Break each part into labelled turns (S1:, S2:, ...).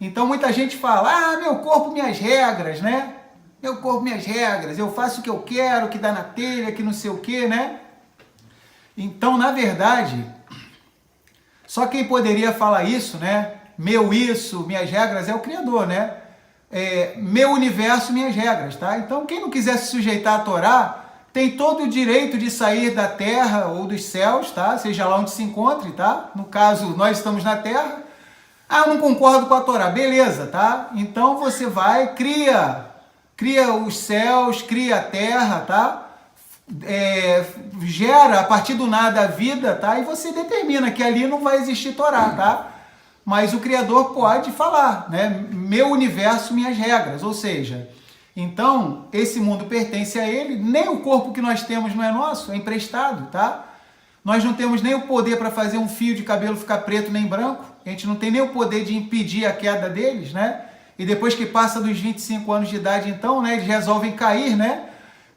S1: Então muita gente fala, meu corpo, minhas regras, né? Meu corpo, minhas regras, eu faço o que eu quero, o que dá na telha, que não sei o que, né? Então, na verdade, só quem poderia falar isso, né? Meu isso, minhas regras, é o Criador, né? Meu universo, minhas regras, tá? Então, quem não quiser se sujeitar à Torá, tem todo o direito de sair da terra ou dos céus, tá? Seja lá onde se encontre, tá? No caso, nós estamos na terra. Eu não concordo com a Torá, beleza, tá? Então você vai, cria os céus, cria a terra, tá? Gera a partir do nada a vida, tá? E você determina que ali não vai existir Torá, tá? Mas o Criador pode falar, né? Meu universo, minhas regras, ou seja, então esse mundo pertence a ele, nem o corpo que nós temos não é nosso, é emprestado, tá? Nós não temos nem o poder para fazer um fio de cabelo ficar preto nem branco, a gente não tem nem o poder de impedir a queda deles, né? E depois que passa dos 25 anos de idade, então, né, eles resolvem cair, né?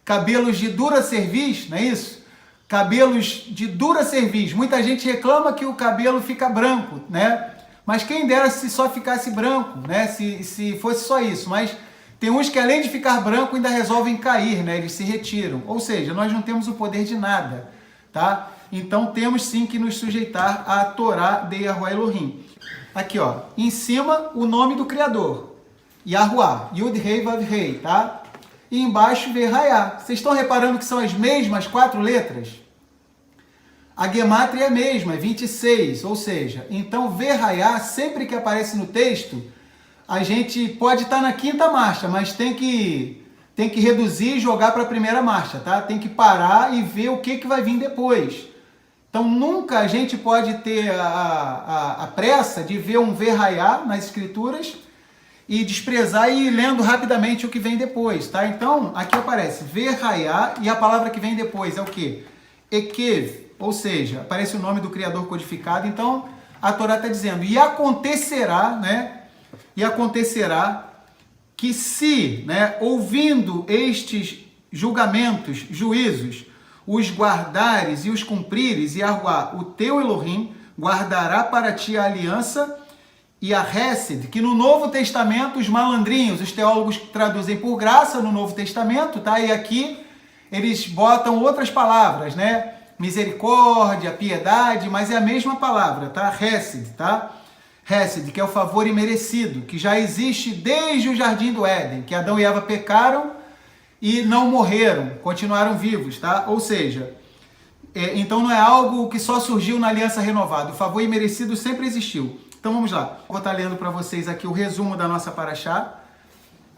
S1: Cabelos de dura cerviz, não é isso? Cabelos de dura cerviz. Muita gente reclama que o cabelo fica branco, né? Mas quem dera se só ficasse branco, né? Se fosse só isso. Mas tem uns que além de ficar branco ainda resolvem cair, né? Eles se retiram. Ou seja, nós não temos o poder de nada, tá? Então temos sim que nos sujeitar à Torá de Yahuwah Elohim. Aqui, ó, em cima o nome do Criador, Yahuwah, Yud Rei Vav Rei, tá? E embaixo Verraiá. Vocês estão reparando que são as mesmas 4 letras? A gemátria é a mesma, é 26, ou seja, então Verraiá, sempre que aparece no texto, a gente pode estar na 5ª marcha, mas tem que reduzir e jogar para a 1ª marcha, tá? Tem que parar e ver o que vai vir depois. Então nunca a gente pode ter a pressa de ver um Verraiá nas escrituras e desprezar e ir lendo rapidamente o que vem depois, tá? Então, aqui aparece Verraiá e a palavra que vem depois é o quê? Ekev, ou seja, aparece o nome do Criador codificado. Então, a Torá está dizendo, e acontecerá, né? E acontecerá que se, né, ouvindo estes julgamentos, juízos, os guardares e os cumprires, e Yahuwah, o teu Elohim, guardará para ti a aliança e a Hesed, que no Novo Testamento, os malandrinhos, os teólogos traduzem por graça no Novo Testamento, tá? E aqui eles botam outras palavras, né? Misericórdia, piedade, mas é a mesma palavra, tá? Hesed, tá? Hesed, que é o favor imerecido, que já existe desde o Jardim do Éden, que Adão e Eva pecaram e não morreram, continuaram vivos, tá? Ou seja, então não é algo que só surgiu na Aliança Renovada, o favor imerecido sempre existiu. Então vamos lá, vou estar lendo para vocês aqui o resumo da nossa paraxá.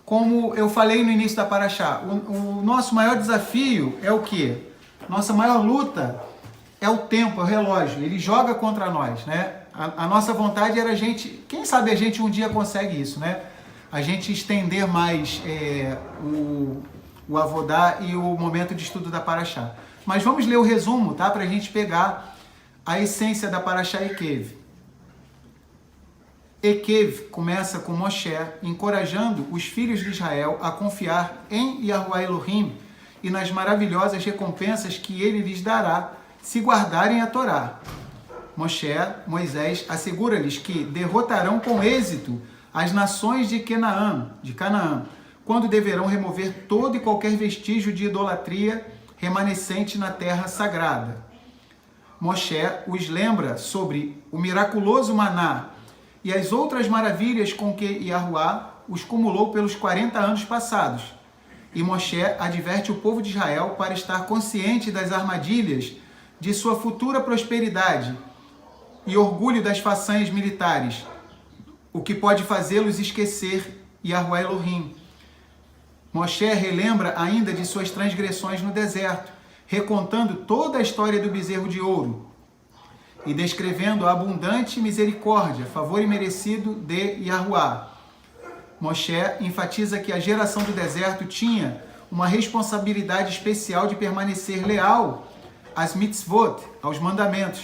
S1: Como eu falei no início da paraxá, o nosso maior desafio é o quê? Nossa maior luta é o tempo, é o relógio, ele joga contra nós, né? A nossa vontade era a gente, quem sabe a gente um dia consegue isso, né? A gente estender mais o avodá e o momento de estudo da paraxá. Mas vamos ler o resumo, tá? Para a gente pegar a essência da paraxá Ekev. Ekev começa com Moshe encorajando os filhos de Israel a confiar em Yahuwah Elohim e nas maravilhosas recompensas que ele lhes dará se guardarem a Torá. Moisés assegura-lhes que derrotarão com êxito as nações de Canaã, quando deverão remover todo e qualquer vestígio de idolatria remanescente na terra sagrada. Moshe os lembra sobre o miraculoso maná e as outras maravilhas com que Yahuwah os cumulou pelos 40 anos passados. E Moshe adverte o povo de Israel para estar consciente das armadilhas de sua futura prosperidade e orgulho das façanhas militares, o que pode fazê-los esquecer Yahuwah Elohim. Moshe relembra ainda de suas transgressões no deserto, recontando toda a história do bezerro de ouro e descrevendo a abundante misericórdia, favor imerecido de Yahuwah. Moshe enfatiza que a geração do deserto tinha uma responsabilidade especial de permanecer leal às mitzvot, aos mandamentos,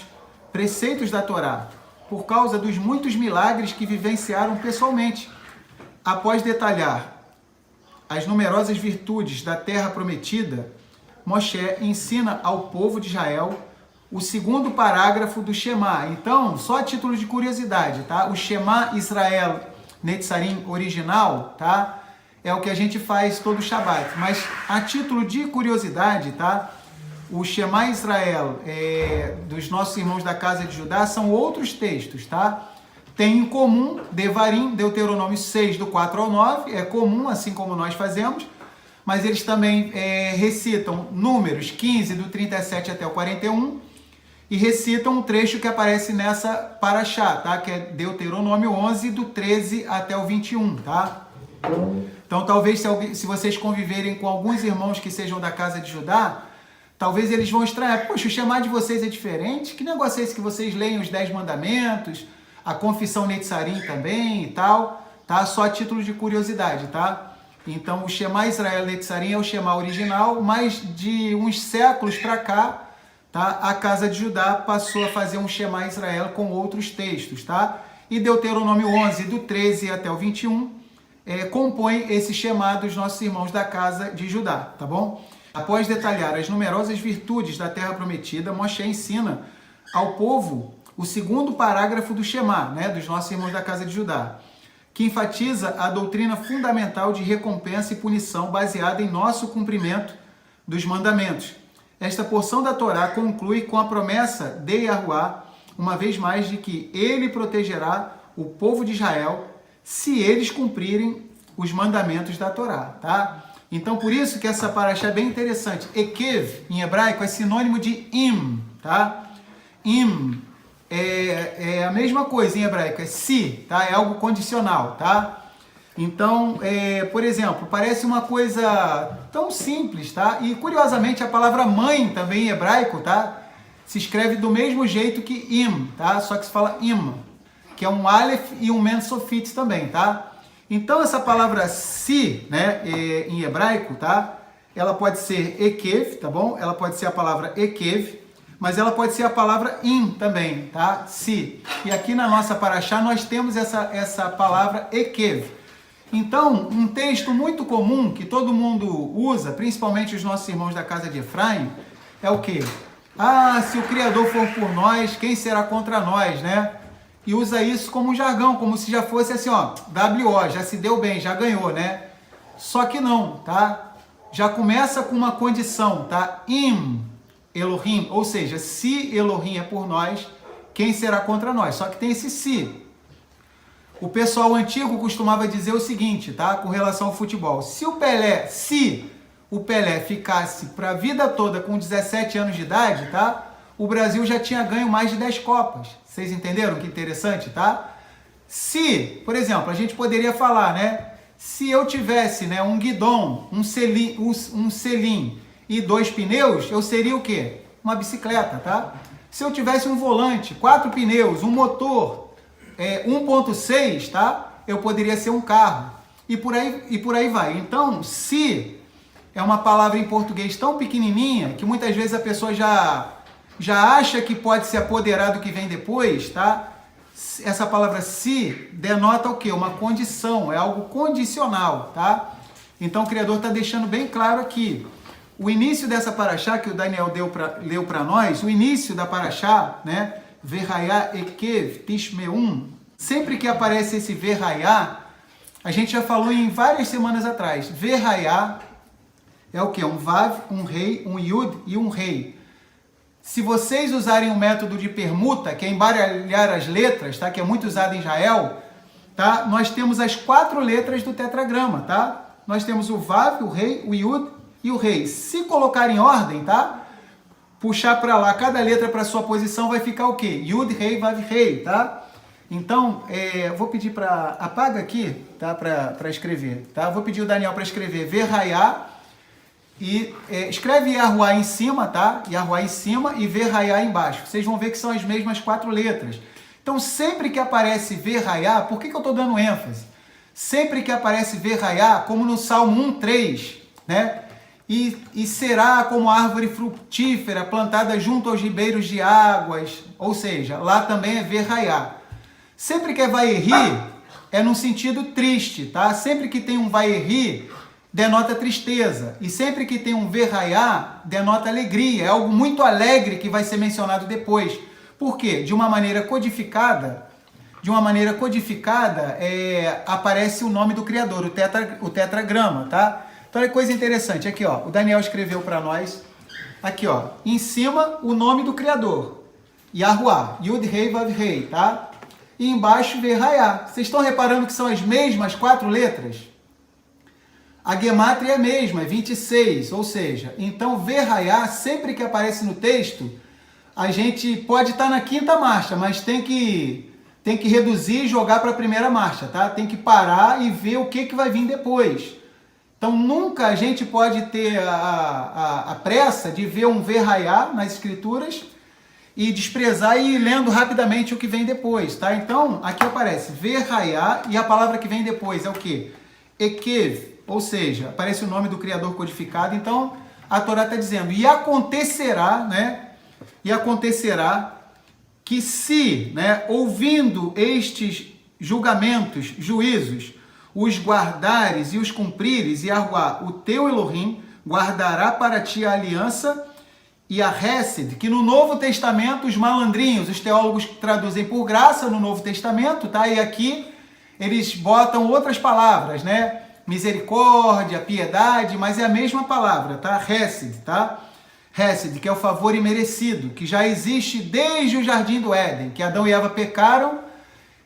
S1: preceitos da Torá, por causa dos muitos milagres que vivenciaram pessoalmente. Após detalhar as numerosas virtudes da terra prometida, Moshe ensina ao povo de Israel o segundo parágrafo do Shema. Então, só a título de curiosidade, tá? O Shema Israel Netzarim original, tá? É o que a gente faz todo Shabat. Mas a título de curiosidade, tá? O Shema Israel dos nossos irmãos da casa de Judá são outros textos, tá? Tem em comum Devarim, Deuteronômio 6, do 4 ao 9, é comum, assim como nós fazemos, mas eles também recitam Números 15, do 37 até o 41, e recitam um trecho que aparece nessa Parashá, tá? Que é Deuteronômio 11, do 13 até o 21, tá? Então, talvez, se vocês conviverem com alguns irmãos que sejam da casa de Judá, talvez eles vão estranhar. Poxa, o Shema de vocês é diferente? Que negócio é esse que vocês leem os 10 mandamentos, a confissão Netzarim também e tal, tá? Só a título de curiosidade, tá? Então, o Shema Israel Netzarim é o Shema original, mas de uns séculos para cá, tá? A casa de Judá passou a fazer um Shema Israel com outros textos, tá? E Deuteronômio 11, do 13 até o 21, compõe esse Shema dos nossos irmãos da casa de Judá, tá bom? Após detalhar as numerosas virtudes da terra prometida, Moshe ensina ao povo o segundo parágrafo do Shema, né, dos nossos irmãos da casa de Judá, que enfatiza a doutrina fundamental de recompensa e punição baseada em nosso cumprimento dos mandamentos. Esta porção da Torá conclui com a promessa de Yahuwá, uma vez mais, de que ele protegerá o povo de Israel se eles cumprirem os mandamentos da Torá, tá? Então, por isso que essa parashá é bem interessante. Ekev, em hebraico, é sinônimo de im, tá? Im é a mesma coisa em hebraico, é se, tá? É algo condicional, tá? Então, por exemplo, parece uma coisa tão simples, tá? E, curiosamente, a palavra mãe também em hebraico, tá? Se escreve do mesmo jeito que im, tá? Só que se fala im, que é um aleph e um men sofit também, tá? Então, essa palavra si, né, em hebraico, tá? Ela pode ser ekev, tá bom? Ela pode ser a palavra ekev, mas ela pode ser a palavra im também, tá? Si. E aqui na nossa parashá nós temos essa palavra ekev. Então, um texto muito comum que todo mundo usa, principalmente os nossos irmãos da casa de Efraim, é o quê? Ah, se o Criador for por nós, quem será contra nós, né? E usa isso como um jargão, como se já fosse assim, ó, WO, já se deu bem, já ganhou, né? Só que não, tá? Já começa com uma condição, tá? Im Elohim, ou seja, se Elohim é por nós, quem será contra nós? Só que tem esse se. O pessoal antigo costumava dizer o seguinte, tá? Com relação ao futebol. Se o Pelé ficasse para a vida toda com 17 anos de idade, tá? O Brasil já tinha ganho mais de 10 Copas. Vocês entenderam que interessante, tá? Se, por exemplo, a gente poderia falar, né? Se eu tivesse, né, um guidão, um selim e 2 pneus, eu seria o quê? Uma bicicleta, tá? Se eu tivesse um volante, 4 pneus, um motor 1.6, tá? Eu poderia ser um carro. E por aí vai. Então, se é uma palavra em português tão pequenininha que muitas vezes a pessoa já acha que pode se apoderar do que vem depois, tá? Essa palavra se denota o quê? Uma condição, é algo condicional, tá? Então o Criador está deixando bem claro aqui. O início dessa paraxá que o Daniel leu para nós, o início da paraxá, né? Verhayá ekev tishmeum. Sempre que aparece esse verhayá, a gente já falou em várias semanas atrás. Verhayá é o quê? Um vav, um rei, um yud e um rei. Se vocês usarem o método de permuta, que é embaralhar as letras, tá? Que é muito usado em Israel, tá? Nós temos as 4 letras do tetragrama, tá? Nós temos o vav, o rei, o yud e o rei. Se colocar em ordem, tá? Puxar para lá cada letra para sua posição, vai ficar o quê? Yud, rei, vav, rei, tá? Então, vou pedir para... Apaga aqui, tá? Para escrever, tá? Vou pedir o Daniel para escrever Verhayá. E escreve Yahuwá em cima, tá? Yahuwá em cima e Verhayá embaixo. Vocês vão ver que são as mesmas 4 letras. Então, sempre que aparece Verhayá, por que eu estou dando ênfase? Sempre que aparece Verhayá, como no Salmo 1:3, né? E será como árvore frutífera plantada junto aos ribeiros de águas. Ou seja, lá também é Verhayá. Sempre que é Vaierri, é num sentido triste, tá? Sempre que tem um Vaierri, denota tristeza. E sempre que tem um Verhayá, denota alegria. É algo muito alegre que vai ser mencionado depois. Por quê? De uma maneira codificada, de uma maneira codificada, aparece o nome do Criador, o tetragrama, tá? Então é coisa interessante. Aqui, ó, o Daniel escreveu para nós. Aqui, ó, em cima o nome do Criador, Yahuwah, Yud Rei Vav Rei, tá? E embaixo Verhaiá. Vocês estão reparando que são as mesmas 4 letras? A gemátria é a mesma, é 26, ou seja, então Verhaiá, sempre que aparece no texto, a gente pode estar na 5ª marcha, mas tem que reduzir e jogar para a 1ª marcha, tá? Tem que parar e ver o que vai vir depois. Então nunca a gente pode ter a pressa de ver um Verhaiá nas escrituras e desprezar e ir lendo rapidamente o que vem depois, tá? Então aqui aparece Verhaiá e a palavra que vem depois é o quê? Ekev, ou seja, aparece o nome do Criador codificado. Então a Torá está dizendo, e acontecerá, né? E acontecerá que se, né, ouvindo estes julgamentos, juízos, os guardares e os cumprires, e Yahuwah, o teu Elohim, guardará para ti a aliança e a Hesed, que no Novo Testamento os malandrinhos, os teólogos traduzem por graça no Novo Testamento, tá? E aqui eles botam outras palavras, né? Misericórdia, piedade, mas é a mesma palavra, tá? Hesed, tá? Hesed, que é o favor imerecido, que já existe desde o Jardim do Éden, que Adão e Eva pecaram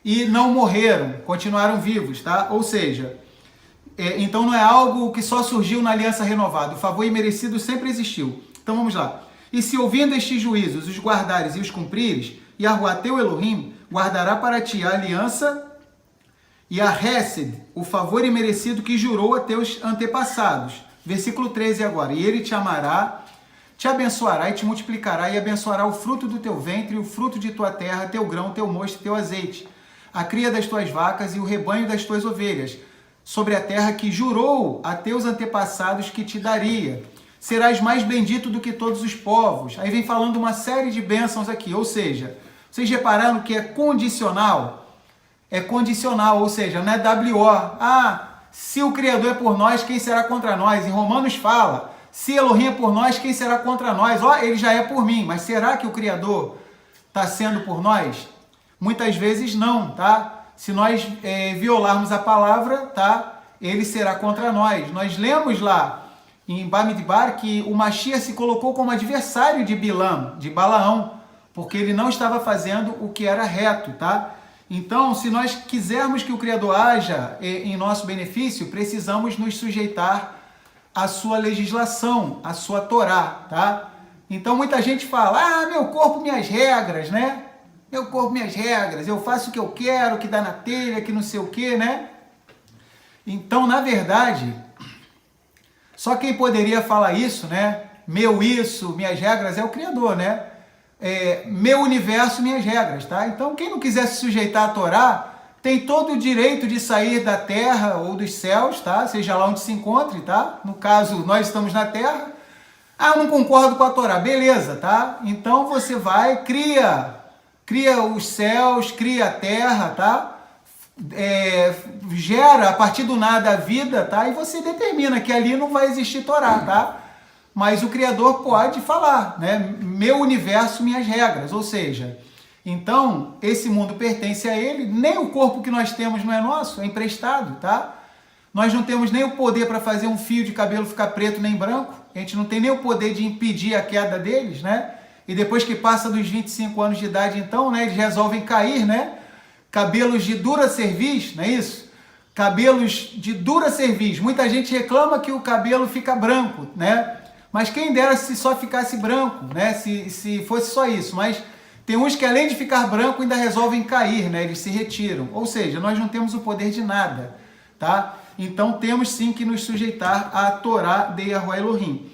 S1: e não morreram, continuaram vivos, tá? Ou seja, então não é algo que só surgiu na aliança renovada, o favor imerecido sempre existiu. Então vamos lá. E se ouvindo estes juízos, os guardares e os cumprires, Yahuwah teu Elohim guardará para ti a aliança e a Hesed, o favor imerecido que jurou a teus antepassados. Versículo 13 agora. E ele te amará, te abençoará e te multiplicará e abençoará o fruto do teu ventre, o fruto de tua terra, teu grão, teu mosto e teu azeite, a cria das tuas vacas e o rebanho das tuas ovelhas, sobre a terra que jurou a teus antepassados que te daria. Serás mais bendito do que todos os povos. Aí vem falando uma série de bênçãos aqui, ou seja, vocês repararam que é condicional? É condicional, ou seja, não é WO. Ah, se o Criador é por nós, quem será contra nós? Em Romanos fala, se Elohim é por nós, quem será contra nós? Ó, ele já é por mim, mas será que o Criador está sendo por nós? Muitas vezes não, tá? Se nós violarmos a palavra, tá? Ele será contra nós. Nós lemos lá em Bamidbar que o Mashiach se colocou como adversário de Bilam, de Balaão, porque ele não estava fazendo o que era reto, tá? Então, se nós quisermos que o Criador haja em nosso benefício, precisamos nos sujeitar à sua legislação, à sua Torá, tá? Então, muita gente fala, meu corpo, minhas regras, né? Meu corpo, minhas regras, eu faço o que eu quero, que dá na telha, que não sei o que, né? Então, na verdade, só quem poderia falar isso, né? Meu isso, minhas regras, é o Criador, né? Meu universo, minhas regras, tá? Então, quem não quiser se sujeitar à Torá, tem todo o direito de sair da terra ou dos céus, tá? Seja lá onde se encontre, tá? No caso, nós estamos na terra. Eu não concordo com a Torá, beleza, tá? Então, você vai, cria os céus, cria a terra, tá? Gera a partir do nada a vida, tá? E você determina que ali não vai existir Torá, tá? Mas o Criador pode falar, né? Meu universo, minhas regras, ou seja, então esse mundo pertence a ele, nem o corpo que nós temos não é nosso, é emprestado, tá? Nós não temos nem o poder para fazer um fio de cabelo ficar preto nem branco, a gente não tem nem o poder de impedir a queda deles, né? E depois que passa dos 25 anos de idade, então, né, eles resolvem cair, né? Cabelos de dura cerviz, não é isso? Cabelos de dura cerviz. Muita gente reclama que o cabelo fica branco, né? Mas quem dera se só ficasse branco, né? Se fosse só isso. Mas tem uns que além de ficar branco ainda resolvem cair, né? Eles se retiram. Ou seja, nós não temos o poder de nada, tá? Então temos sim que nos sujeitar à Torá de Yahuwah Elohim.